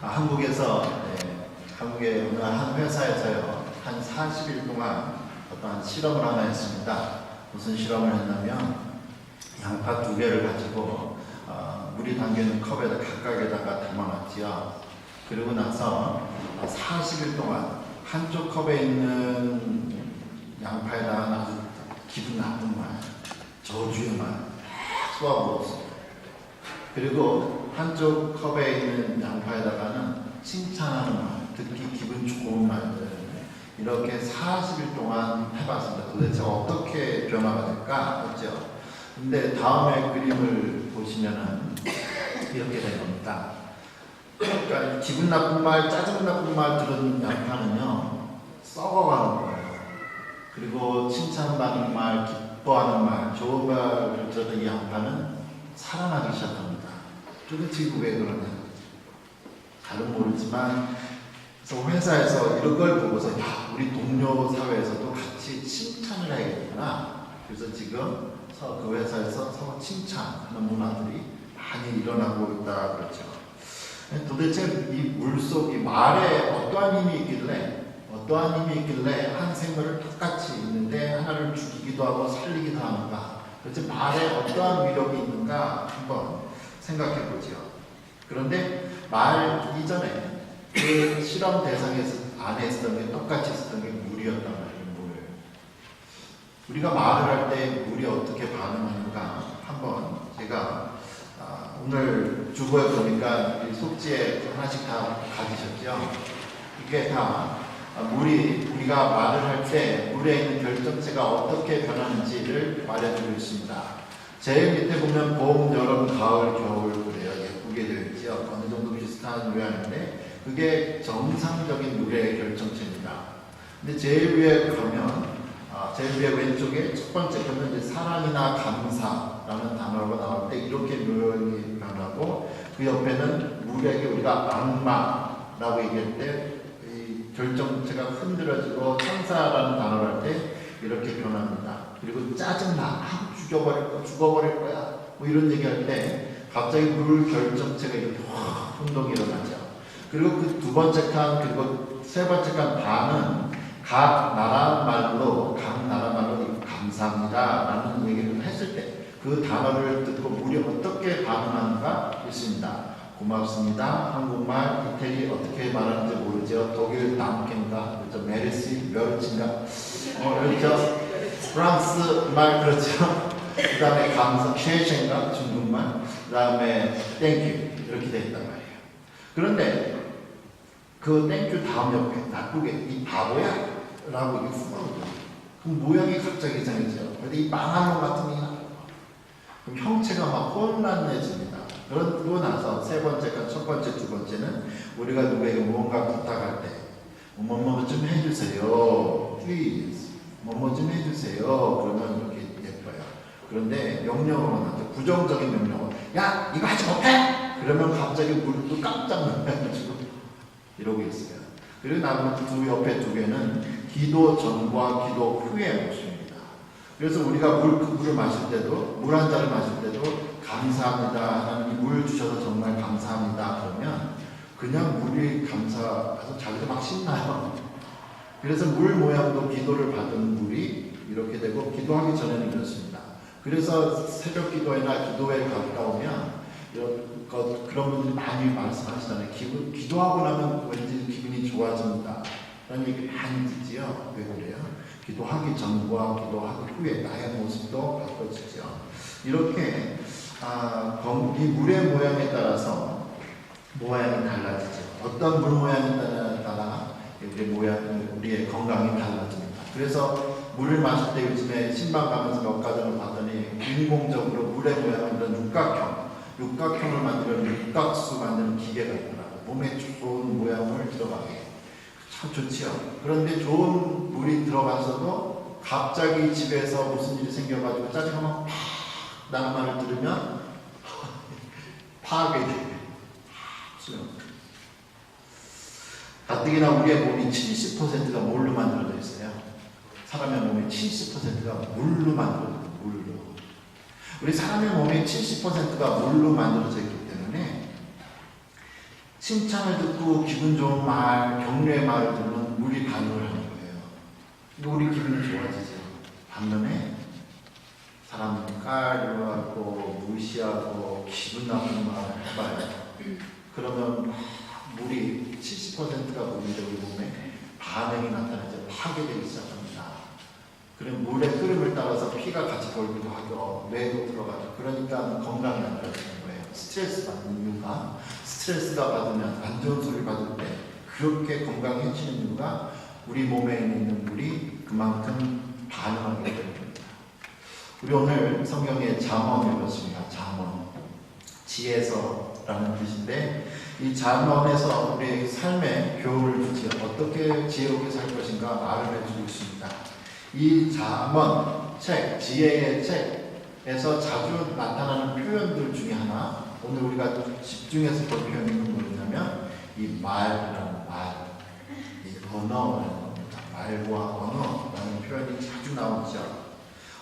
한국에서 한국의 어느 한 회사에서요 한 40일 동안 어떠한 실험을 하나 했습니다. 무슨 실험을 했냐면 양파 2개를 가지고 물이 담겨있는 컵에다 각각에다가 담아놨지요. 그리고 나서 40일 동안 한쪽 컵에 있는 양파에다가 아주 기분 나쁜 말, 저주의 말 쏟아부었어요. 그리고 한쪽 컵에 있는 양파에다가는 칭찬하는 말, 듣기 기분 좋은 말들 이렇게 40일 동안 해봤습니다. 도대체 어떻게 변화가 될까 했죠. 근데 다음에 그림을 보시면은 이렇게 된 겁니다. 그러니까 기분 나쁜 말, 짜증 나쁜 말 들은 양파는요 썩어가는 거예요. 그리고 칭찬받는 말, 기뻐하는 말, 좋은 말을 들은 이 양파는 살아나기 시작합니다. 도대체 이거 왜 그러냐? 잘은 모르지만 그래서 회사에서 이런 걸 보고서 야, 우리 동료 사회에서도 같이 칭찬을 해야겠구나. 그래서 지금 그 회사에서 서로 칭찬하는 문화들이 많이 일어나고 있다 그렇죠. 도대체 이 물속, 이 말에 어떠한 힘이 있길래 한 생물을 똑같이 있는데 하나를 죽이기도 하고 살리기도 하는가? 도대체 말에 어떠한 위력이 있는가 한번 생각해 보죠. 그런데 말 이전에 그 실험 대상에서 안에 있었던 게 똑같이 있었던 게 물이었단 말이에요. 물. 우리가 말을 할 때 물이 어떻게 반응하는가 한번 제가 오늘 주보에 보니까 속지에 하나씩 다 가지셨죠. 이게 다 우리가 말을 할 때 물에 있는 결정체가 어떻게 변하는지를 말해주고 있습니다. 제일 밑에 보면 봄, 여름, 가을, 겨울 그래요. 예쁘게 되어 있죠. 어느 정도 비슷한 모양인데 그게 정상적인 물의 결정체입니다. 근데 제일 위에 가면 제일 위에 왼쪽에 첫 번째 보면 이제 사랑이나 감사라는 단어가 나올 때 이렇게 묘형이 변하고 그 옆에는 물에게 우리가 악마라고 얘기할 때 이 결정체가 흔들어지고 천사라는 단어를 할 때 이렇게 변합니다. 그리고 짜증나, 죽어버릴 거야 뭐 이런 얘기할 때 갑자기 물 결정체가 이렇게 확 운동이 일어나죠. 그리고 그 두 번째 칸 그리고 세 번째 칸 반은 각 나라 말로 감사합니다 라는 얘기를 했을 때 그 단어를 듣고 물이 어떻게 반응하는가 있습니다. 고맙습니다. 한국말, 이태리 어떻게 말하는지 모르죠. 독일 남ken가 그렇죠. 메르시, 멸치인가 그렇죠. 프랑스 말 그렇죠. 그 다음에 감사, 쉐셴가 중국말, 그 다음에 땡큐 이렇게 되어 있단 말이에요. 그런데 그 땡큐 다음 옆에 나쁘게 이 바보야 라고 이게 풀어줘요. 그럼 모양이 갑자기 이상해져요. 근데 이 망한 놈 같은 게 그럼 형체가 막 혼란해집니다. 그러고 나서 세 번째가 첫 번째, 두 번째는 우리가 누구에게 무언가 부탁할 때 뭐뭐 좀 해주세요. please 뭐뭐 좀 해주세요. 그러면 이렇게 예뻐요. 그런데 명령어로 나죠. 부정적인 명령어. 야 이거 하지 못해? 그러면 갑자기 물도 깜짝 놀라가지고 이러고 있어요. 그리고 나머지 옆에 두 개는 기도 전과 기도 후의 모습입니다. 그래서 우리가 물을 마실 때도 물 한 잔을 마실 때도 감사합니다. 하나님 물 주셔서 정말 감사합니다. 그러면 그냥 물이 감사해서 자기도 막 신나요. 그래서 물 모양도 기도를 받은 물이 이렇게 되고 기도하기 전에는 이렇습니다. 그래서 새벽 기도회나 기도회에 갔다 오면 그런 분들이 많이 말씀하시잖아요. 기도하고 나면 왠지 기분이 좋아집니다. 라는 얘기 많이 듣지요. 왜 그래요? 기도하기 전과 기도하기 후에 나의 모습도 바꿔지죠. 이렇게 이 물의 모양에 따라서 모양이 달라지죠. 어떤 물 모양에 따라 우리의 건강이 달라집니다. 그래서 물을 마실 때 요즘에 신방 가면서 몇 가정을 봤더니 인공적으로 물의 모양을 이런 육각형을 만드는 육각수 만드는 기계가 있더라고요. 몸에 좋은 모양을 들어가게. 참 좋지요. 그런데 좋은 물이 들어가서도 갑자기 집에서 무슨 일이 생겨가지고 짜증이 막 팍 나는 말을 들으면 파괴돼요. 가뜩이나 우리의 몸이 70%가 뭘로 만들어져 있어요? 사람의 몸의 70%가 물로 만들어져 있어요. 물로. 우리 사람의 몸의 70%가 물로 만들어져 있기 때문에 칭찬을 듣고 기분 좋은 말, 격려의 말을 들으면 물이 반응을 하는 거예요. 우리 기분이 좋아지죠. 반면에 사람 깔려하고 무시하고 기분 나쁜 말을 해봐요. 그러면 물이 70%가 물인데 우리 몸에 반응이 나타나죠. 파괴되기 시작합니다. 그럼 물의 흐름을 따라서 피가 같이 돌기도 하고 뇌도 들어가죠. 그러니까 건강이 안 좋아지는 거예요. 스트레스 받는 이유가, 스트레스가 받으면 안 좋은 소리를 받을 때 그렇게 건강해지는 이유가 우리 몸에 있는 물이 그만큼 반응하기 때문입니다. 우리 오늘 성경에 잠언을 읽었습니다. 잠언, 지혜서라는 뜻인데 이 잠언에서 우리의 삶에 교훈을 주지 어떻게 지혜롭게 살 것인가 말을 해주고 있습니다. 이 잠언 책, 지혜의 책에서 자주 나타나는 표현들 중에 하나, 오늘 우리가 집중해서 볼 표현은 뭐냐면 이 말이라는 말, 이 언어라는 겁니다. 말과 언어라는 표현이 자주 나오죠.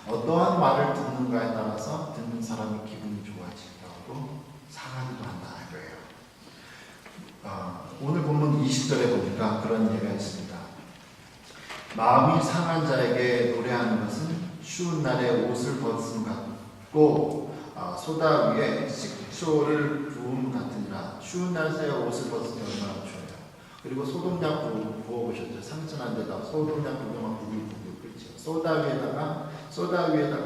어떠한 말을 듣는가에 따라서 듣는 사람의 기분이 좋아지기도 하고 상하기도 한다 이거예요. 오늘 본문 20절에 보니까 그런 얘기가 있습니다. 마음이 상한 자에게 노래하는 것은 추운 날에 옷을 벗음 같고 소다 위에 식초를 부음 같으니라. 추운 날에 옷을 벗으면 얼마나 추워요. 그리고 소독약 부어보셨죠. 상처난 데다 소독약 부으면 부글부글 끓죠. 소다 위에다가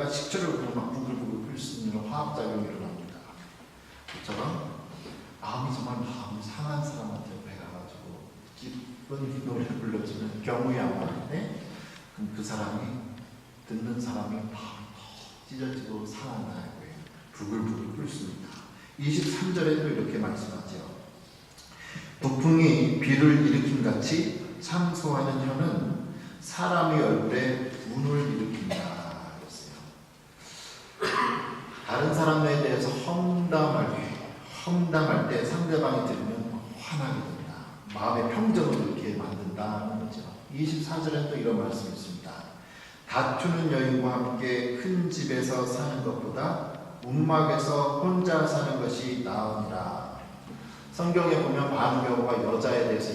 식초를 부으면 부글부글 끓을 수 있는 화학작용이 일어납니다. 그처럼 마음이 정말 마음이 상한 사람한테 배가가지고 기쁜 노래를 불러주는 경우에 안 많은데 그럼 그 사람이 듣는 사람이 마음이 찢어지고 상한다는 거예요. 부글부글 끓습니다. 23절에도 이렇게 말씀하죠. 북풍이 비를 일으킨 같이 참소하는 혀는 사람의 얼굴에 분을 일으킨다 그랬어요. 다른 사람에 대해서 험담할 때 상대방이 들으면 화나게 됩니다. 마음의 평정을 이렇게 만든다는 거죠. 24절에 또 이런 말씀이 있습니다. 다투는 여인과 함께 큰 집에서 사는 것보다 움막에서 혼자 사는 것이 나으니라. 성경에 보면 많은 경우가 여자에 대해서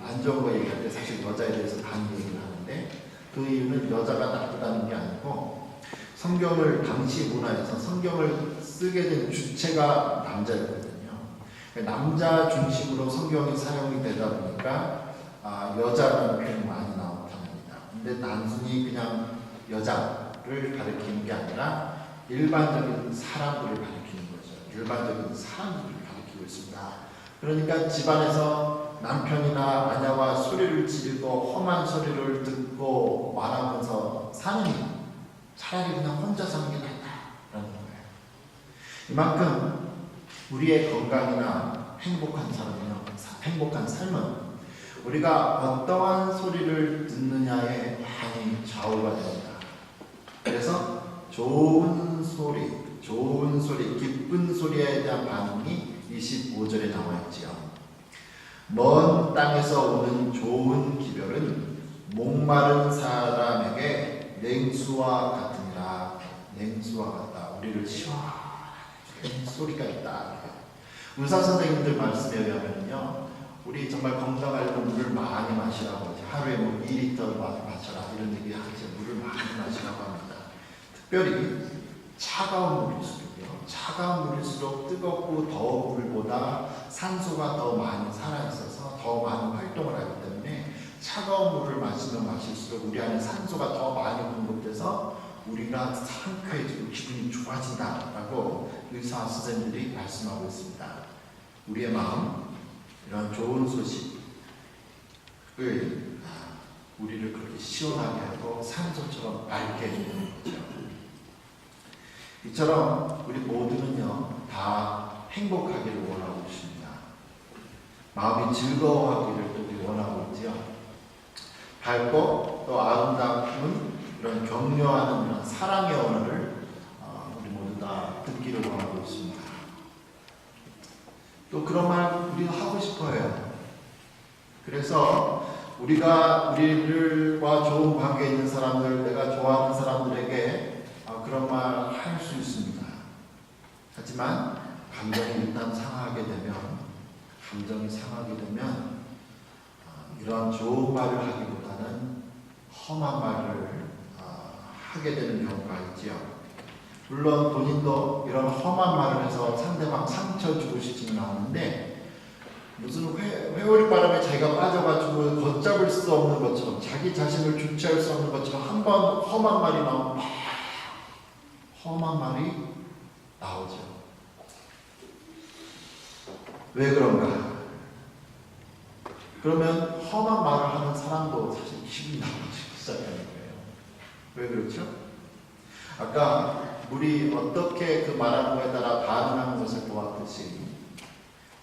안 좋은 거 얘기할 때 사실 여자에 대해서 많이 얘기를 하는데 그 이유는 여자가 나쁘다는 게 아니고 성경을 당시 문화에서 성경을 쓰게 된 주체가 남자였거든요. 남자 중심으로 성경이 사용이 되다 보니까 여자라는 표현이 많이 나옵니다. 근데 단순히 그냥 여자를 가리키는 게 아니라 일반적인 사람들을 가리키는 거죠. 일반적인 사람들을 가리키고 있습니다. 그러니까 집안에서 남편이나 아내와 소리를 지르고 험한 소리를 듣고 말하면서 사는 일, 차라리 그냥 혼자 사는 게 낫다라는 거예요. 이만큼 우리의 건강이나 행복한 삶은 우리가 어떠한 소리를 듣느냐에 많이 좌우가 됩니다. 그래서 좋은 소리, 기쁜 소리에 대한 반응이 25절에 나와 있지요. 먼 땅에서 오는 좋은 기별은 목마른 사람에게 냉수와 같으니라. 냉수와 같다. 우리를 시원하게 소리가 있다. 의사 선생님들 말씀에 의하면요, 우리 정말 건강하려면 물을 많이 마시라고 하죠. 하루에 2리터 마셔라 이런 얘기 하죠. 물을 많이 마시라고 합니다. 특별히 차가운 물일수록요. 차가운 물일수록 뜨겁고 더운 물보다 산소가 더 많이 살아있어서 더 많은 활동을 하기 때문에 차가운 물을 마시면 마실수록 우리 안에 산소가 더 많이 공급돼서 우리가 상쾌해지고 기분이 좋아진다라고 의사 선생님들이 말씀하고 있습니다. 우리의 마음, 이런 좋은 소식을 우리를 그렇게 시원하게 하고 산소처럼 맑게 해주는 거죠. 이처럼 우리 모두는요 다 행복하기를 원하고 있습니다. 마음이 즐거워하기를 또 우리 원하고 있지요. 밝고 또 아름다운 이런 격려하는 이런 사랑의 언어를 우리 모두 다 듣기를 원하고 있습니다. 또 그런 말 우리가 하고 싶어요. 그래서 우리가 우리들과 좋은 관계에 있는 사람들, 내가 좋아하는 사람들에게 그런 말 할 수 있습니다. 하지만 감정이 일단 상하게 되면 감정이 상하게 되면 이런 좋은 말을 하기보다는 험한 말을 하게 되는 경우가 있지요. 물론 본인도 이런 험한 말을 해서 상대방 상처 주고 싶지는 않은데 무슨 회오리 바람에 자기가 빠져가지고 걷잡을 수 없는 것처럼 자기 자신을 주체할 수 없는 것처럼 한번 험한 말이 나오면 막 험한 말이 나오죠. 왜 그런가? 그러면 험한 말을 하는 사람도 사실 기분이 나빠지기 시작하는 거예요. 왜 그렇죠? 아까 우리 어떻게 그 말하는 거에 따라 반응하는 것을 보았듯이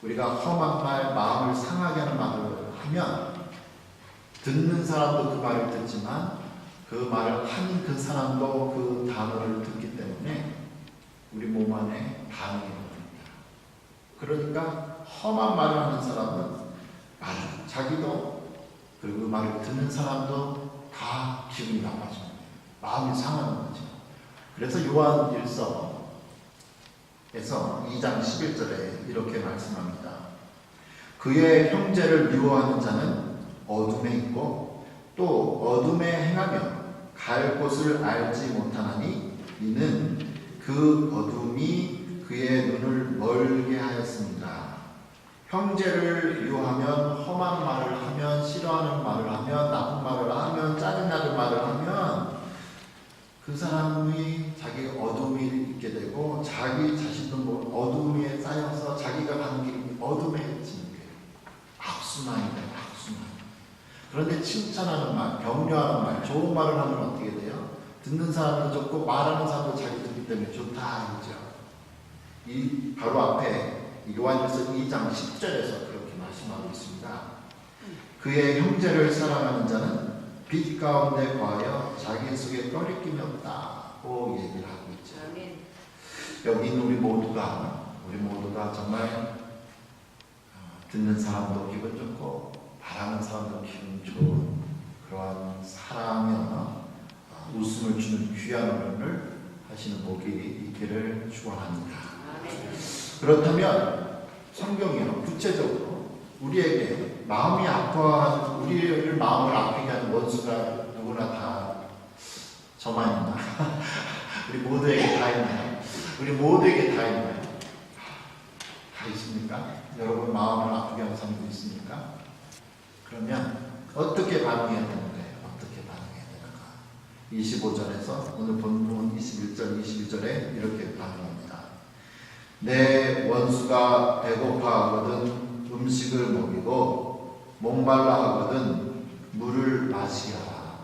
우리가 험한 말, 마음을 상하게 하는 말을 하면 듣는 사람도 그 말을 듣지만 그 말을 한 그 사람도 그 단어를 듣기 때문에 우리 몸 안에 반응이 일어납니다. 그러니까 험한 말을 하는 사람은 자기도 그리고 그 말을 듣는 사람도 다 기분이 나빠집니다. 마음이 상하는 거죠. 그래서 요한 1서에서 2장 11절에 이렇게 말씀합니다. 그의 형제를 미워하는 자는 어둠에 있고 또 어둠에 행하며 갈 곳을 알지 못하나니 이는 그 어둠이 그의 눈을 멀게 하였습니다. 형제를 미워하면 험한 말을 하면 싫어하는 말을 하면 나쁜 말을 하면 짜증나는 말을 하면 그 사람이 자기 어둠이 있게 되고 자기 자신도 어둠에 쌓여서 자기가 가는 길이 어둠해지는 거예요. 악순환이에요. 악순환. 그런데 칭찬하는 말, 격려하는 말, 좋은 말을 하면 어떻게 돼요? 듣는 사람도 좋고 말하는 사람도 자기 듣기 때문에 좋다 이죠. 이 바로 앞에 요한일서 2장 10절에서 그렇게 말씀하고 있습니다. 그의 형제를 사랑하는 자는 빛 가운데 거하여 자기 속에 꺼리낌이 없다고 얘기를 하고 있죠. 여기 있는 우리 모두가 정말 듣는 사람도 기분 좋고 바라는 사람도 기분 좋은 그러한 사랑이나 웃음을 주는 귀한 어른을 하시는 복이 있기를 축원합니다. 그렇다면 성경이요 구체적으로 우리에게 마음이 아파하는 우리를 마음을 아프게 하는 원수가 누구나 다 저만 있나? 우리 모두에게 다 있나요? 우리 모두에게 다 있나요? 다 있습니까? 여러분 마음을 아프게 하는 사람도 있습니까? 그러면 어떻게 반응해야 되는가요? 어떻게 반응해야 되는가? 25절에서 오늘 본문 21절 22절에 이렇게 반응합니다. 내 원수가 배고파 하거든 음식을 먹이고 목말라 하거든 물을 마시게 하라.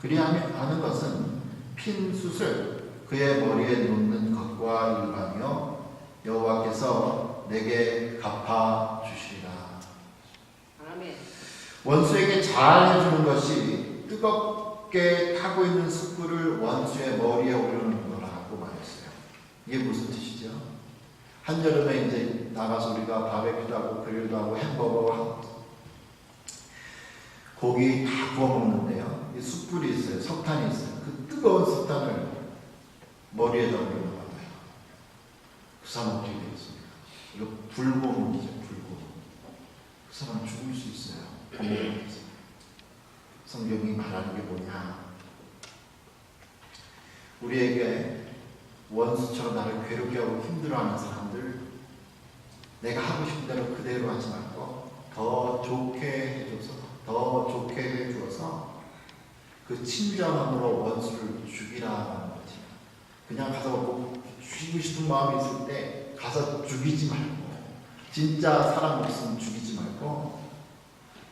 그리하는 것은 핀 숯을 그의 머리에 놓는 것과 일반이요 여호와께서 내게 갚아 주시리라. 아멘. 원수에게 잘 해주는 것이 뜨겁게 타고 있는 숯불을 원수의 머리에 올려놓는 거라고 말했어요. 이게 무슨 뜻이죠? 한여름에 이제 나가서 우리가 바베큐도 하고 그릴도 하고 햄버거 하고 고기 다 구워 먹는데요. 이 숯불이 있어요. 석탄이 있어요. 그 뜨거운 석탄을 머리에다 올려놓아요. 그 사람 어떻게 되겠습니까? 이거 불고문이죠. 불고문. 그 사람 죽을 수 있어요. 성경이 말하는 게 뭐냐? 우리에게 원수처럼 나를 괴롭게 하고 힘들어하는 사람들 내가 하고 싶은 대로 그대로 하지 말고 더 좋게 해줘서 더 좋게 해주어서 그 친절함으로 원수를 죽이라는 거지. 그냥 가서 뭐 죽이고 싶은 마음이 있을 때 가서 죽이지 말고 진짜 사람 목숨 죽이지 말고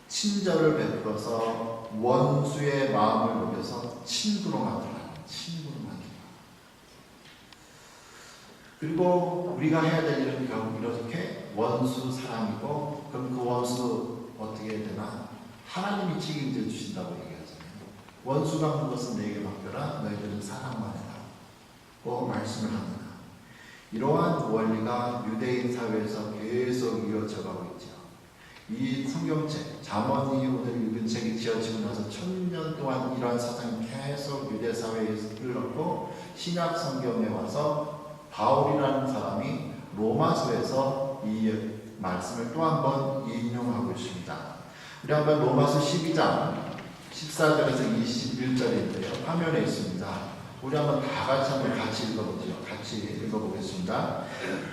친절을 베풀어서 원수의 마음을 녹여서 친구로 만들라. 친구로 만들라. 그리고 우리가 해야 될 일은 결국 이렇게 원수 사랑이고 그럼 그 원수 어떻게 해야 되나? 하나님이 책임져 주신다고 얘기하잖아요. 원수가 한 것은 내게 맡겨라. 너희들은 사랑만 해라. 고 말씀을 합니다. 이러한 원리가 유대인 사회에서 계속 이어져 가고 있죠. 이 성경책, 잠언이 오늘 읽은 책이 지어지고 나서 1000년 동안 이러한 사상이 계속 유대 사회에 흘렀고 신약 성경에 와서 바울이라는 사람이 로마서에서 이 말씀을 또 한 번 인용하고 있습니다. 우리 한번 로마서 12장 14절에서 21절인데요. 화면에 있습니다. 우리 한번 다 같이 읽어보죠. 같이 읽어보겠습니다.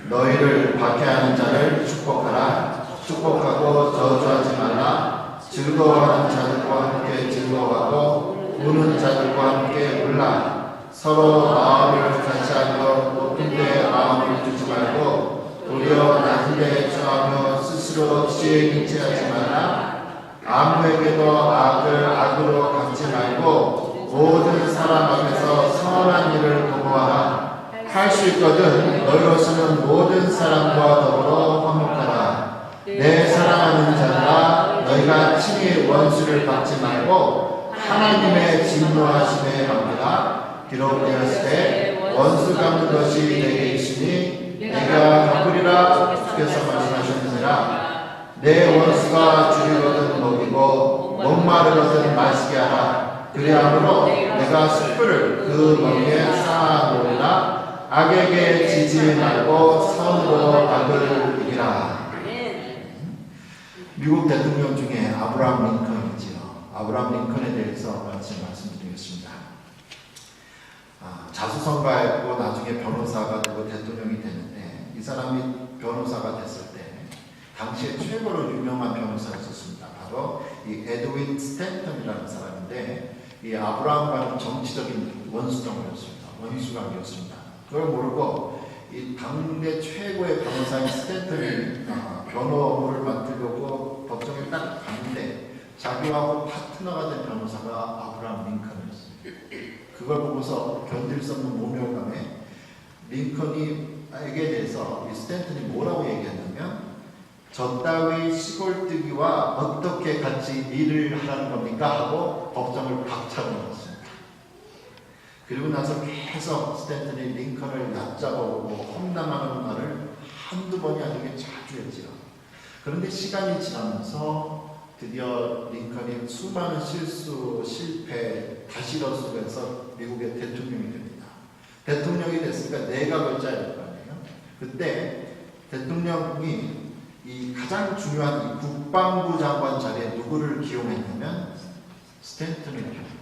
너희를 박해하는 자를 축복하라. 축복하고 저주하지 말라. 즐거워하는 자들과 함께 즐거워하고 우는 자들과 함께 울라. 서로 마음을 같이 하며 높은 데에 마음을 두지 말고 도리어 낮은 데에 처하며 스스로 지혜에 인치하지 말라. 아무에게도 악을 악으로 갚지 말고 모든 사람 앞에서 선한 일을 도모하라. 할 수 있거든 너희로서는 모든 사람과 더불어 화목하라. 내 사랑하는 자들아 너희가 친히 원수를 받지 말고 하나님의 진노하심에 맡기라. 기록되었을 때 원수 갚는 것이 내게 있으니 내가 갚으리라. 주께서 말씀하셨느니라. 내 원수가 줄이거든 먹이고 목마르거든 마시게 하라. 그리하므로 내가 숯불을 그 먹이에 쌓아놓으리라. 악에게 지지 말고 선으로 악을 이기라. 미국 대통령 중에 아브라함 링컨이지요. 아브라함 링컨에 대해서 말씀드리겠습니다. 자수성가했고 나중에 변호사가 되고 대통령이 되는데, 이 사람이 변호사가 됐을 때 당시에 최고로 유명한 변호사가 있었습니다. 바로 이 에드윈 스탠턴이라는 사람인데, 이 아브라함과는 정치적인 원수정이었습니다. 원수관계였습니다. 그걸 모르고 이 당대 최고의 변호사인 스탠턴이 변호를 맡으려고 법정에 딱 갔는데 자기하고 파트너가 된 변호사가 아브라함 링컨이었어요. 그걸 보고서 견딜 수 없는 모멸감에 링컨에게 대해서 이 스탠턴이 뭐라고 얘기했냐면, 저 따위 시골뜨기와 어떻게 같이 일을 하라는 겁니까? 하고 법정을 박차고 나왔습니다. 그리고 나서 계속 스탠턴이 링컨을 얕잡아오고 험담하는 말을 한두 번이 아니게 자주 했지요. 그런데 시간이 지나면서 드디어 링컨이 수많은 실수, 실패, 다시 일어서면서 미국의 대통령이 됩니다. 대통령이 됐으니까 내각을 짜야 될 거 아니에요? 그때 대통령이 이 가장 중요한 이 국방부 장관 자리에 누구를 기용했냐면 스탠턴을 기용합니다.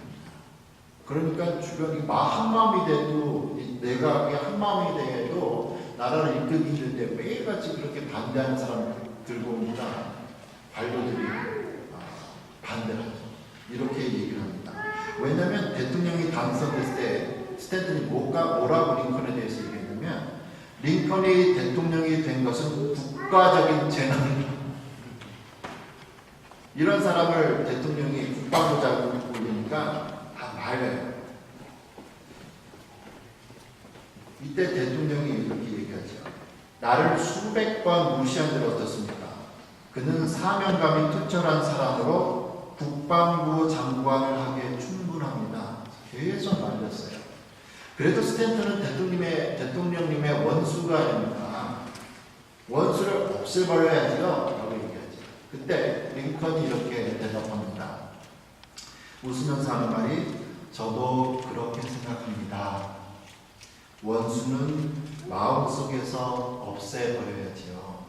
그러니까 주변이 한마음이 돼도, 이 내각이 한마음이 돼도 나라를 이끌기 힘든데 매일같이 그렇게 반대하는 사람을 들고 오니까 관료들이 반대를 하죠. 이렇게 얘기를 합니다. 왜냐하면 대통령이 당선됐을 때 스탠턴이 뭐라고 링컨에 대해서 얘기했냐면, 링컨이 대통령이 된 것은 국가적인 재난입니다. 이런 사람을 대통령이 국방부 장관을 올리니까 다 말려요. 이때 대통령이 이렇게 얘기하죠. 나를 수백 번 무시한 들 어떻습니까? 그는 사명감이 투철한 사람으로 국방부 장관을 하기에 충분합니다. 계속 말렸어요. 그래도 스탠턴은 대통령님의 원수가 아닙니까? 원수를 없애버려야지요. 라고 얘기하죠. 그때 링컨이 이렇게 대답합니다. 웃으면서 하는 말이, 저도 그렇게 생각합니다. 원수는 마음속에서 없애버려야지요.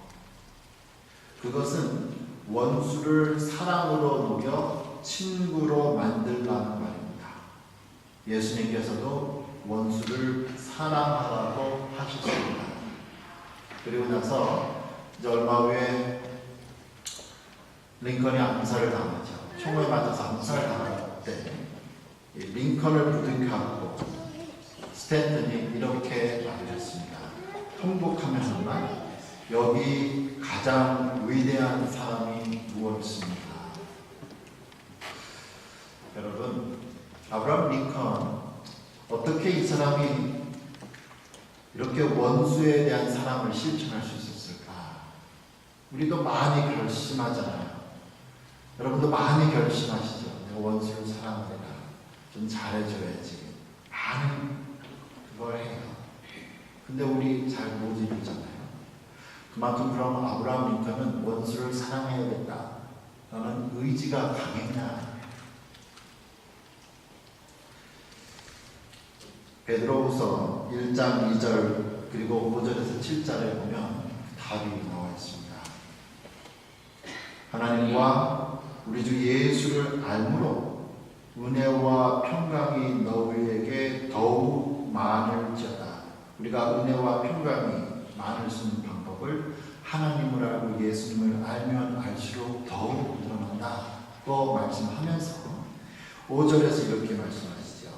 그것은 원수를 사랑으로 녹여 친구로 만들라는 말입니다. 예수님께서도 원수를 사랑하라고 하셨습니다. 그리고 나서 이제 얼마 후에 링컨이 암살을 당하죠. 총을 맞아서 암살을 당할 때 링컨을 부둥켜안고 스탠턴이 이렇게 말했습니다. 통곡하며 한 말, 여기 가장 위대한 사람이 누워있습니다. 여러분, 아브라함 링컨, 어떻게 이 사람이 이렇게 원수에 대한 사랑을 실천할 수 있었을까? 우리도 많이 결심하잖아요. 여러분도 많이 결심하시죠. 내가 원수를 사랑하리라. 좀 잘해줘야지. 많은 그걸 해요. 근데 우리 잘 못 이루잖아요. 그만큼 그럼 아브라함 링컨은 원수를 사랑해야겠다 라는 의지가 강했냐? 베드로후서 1장 2절 그리고 5절에서 7절에 보면 답이 나와 있습니다. 하나님과 우리 주 예수를 알므로 은혜와 평강이 너희에게 더욱 많을지어다. 우리가 은혜와 평강이 많을 수 있는 방법을 하나님을 알고 예수님을 알면 알수록 더욱 드러난다고 말씀하면서 5절에서 이렇게 말씀하시죠.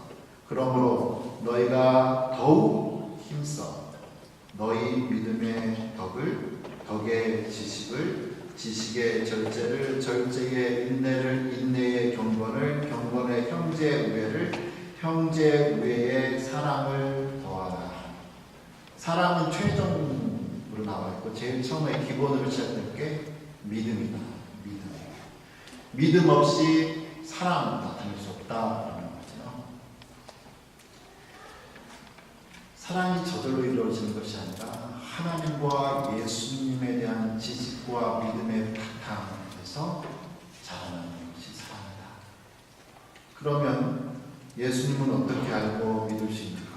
그러므로 너희가 더욱 힘써 너희 믿음의 덕을, 덕의 지식을, 지식의 절제를, 절제의 인내를, 인내의 경건을, 경건의 형제 우애를, 형제 우애의 사랑을 더하라. 사랑은 최종으로 나와 있고 제일 처음에 기본으로 시작될 게 믿음이다. 믿음 없이 사랑은 나타낼 수 없다라는 거죠. 사랑이 저절로 이루어지는 것이 아니라 하나님과 예수님에 대한 지식과 믿음의 바탕에서 자라나는 것이 사랑이다. 그러면 예수님은 어떻게 알고 믿을 수 있는가?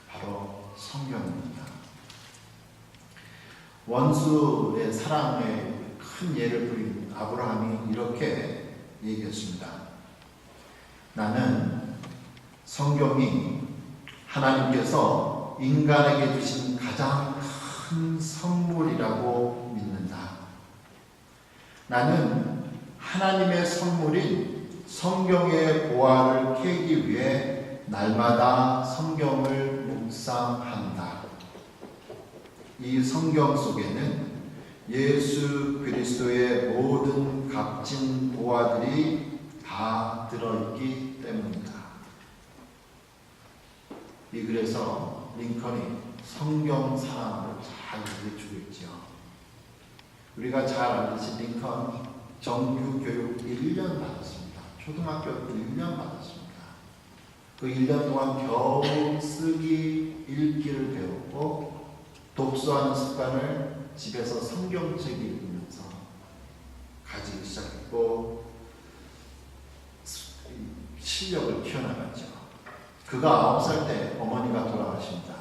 바로 성경입니다. 원수의 사랑에 큰 예를 부린 아브라함이 이렇게 얘기했습니다. 나는 성경이 하나님께서 인간에게 주신 가장 큰 선물이라고 믿는다. 나는 하나님의 선물인 성경의 보화를 캐기 위해 날마다 성경을 묵상한다. 이 성경 속에는 예수 그리스도의 모든 값진 보화들이 다 들어있기 때문이다. 그래서 링컨이 성경 사랑을 잘 얘기해주고 있죠. 우리가 잘 알듯이 링컨 정규 교육 1년 받았습니다. 초등학교 1년 받았습니다. 그 1년 동안 겨우 쓰기, 읽기를 배웠고 독서하는 습관을 집에서 성경책 읽으면서 가지기 시작했고 실력을 키워나갔죠. 그가 9살 때 어머니가 돌아가십니다.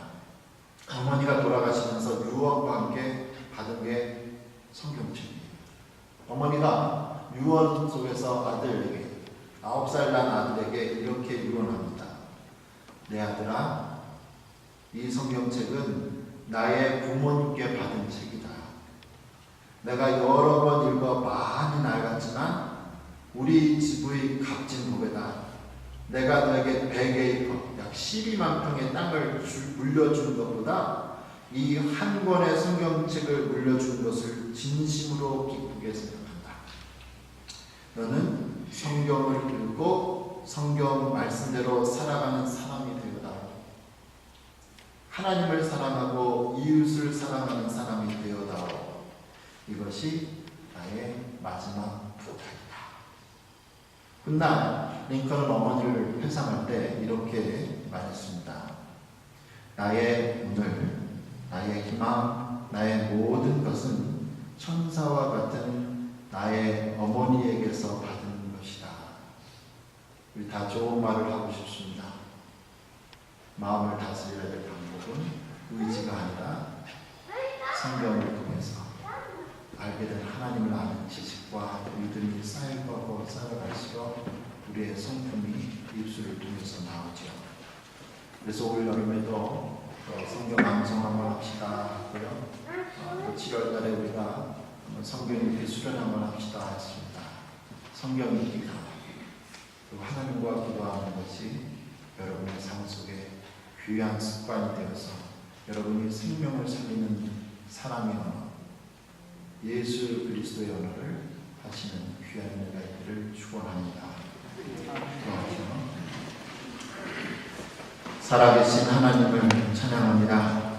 어머니가 돌아가시면서 유언과 함께 받은 게 성경책이에요. 어머니가 유언 속에서 아들에게 9살 난 아들에게 이렇게 유언합니다. 내 아들아, 이 성경책은 나의 부모님께 받은 책이다. 내가 여러 번 읽어 많이 낡았지만 우리 집의 값진 보배다. 내가 너에게 100에이커, 약 12만 평의 땅을 물려준 것보다 이 한 권의 성경책을 물려준 것을 진심으로 기쁘게 생각한다. 너는 성경을 읽고 성경 말씀대로 살아가는 사람이 되어라. 하나님을 사랑하고 이웃을 사랑하는 사람이 되어다오. 이것이 나의 마지막 부탁이다. 훗날 링컨은 어머니를 회상할 때 이렇게 말했습니다. 나의 오늘, 나의 희망, 나의 모든 것은 천사와 같은 나의 어머니에게서 받은 것이다. 우리 다 좋은 말을 하고 싶습니다. 마음을 다스려야 될 방법은 의지가 아니라 성경을 통해서 알게 된 하나님을 아는 지식과 믿음이 쌓여가고 쌓여갈수록 우리의 성품이 입술을 통해서 나오죠. 그래서 올 여름에도 성경 암송 한번 합시다 하고요. 7월 달에 우리가 성경 읽기 수련 한번 합시다 했습니다. 성경 읽기가 그리고 하나님과 기도하는 것이 여러분의 삶 속에 귀한 습관이 되어서 여러분이 생명을 살리는 사람이여 예수 그리스도의 언어를 하시는 귀한 은혜가 있기를 축원합니다. 살아계신 하나님을 찬양합니다.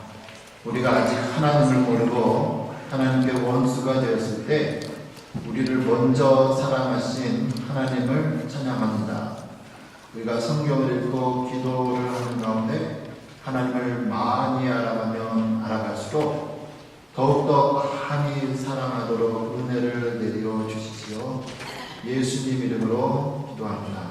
우리가 아직 하나님을 모르고 하나님께 원수가 되었을 때 우리를 먼저 사랑하신 하나님을 찬양합니다. 우리가 성경을 읽고 기도를 하는 가운데 하나님을 많이 알아가면 알아갈수록 더욱더 많이 사랑하도록 은혜를 내려 주시지요. 예수님 이름으로 기도합니다.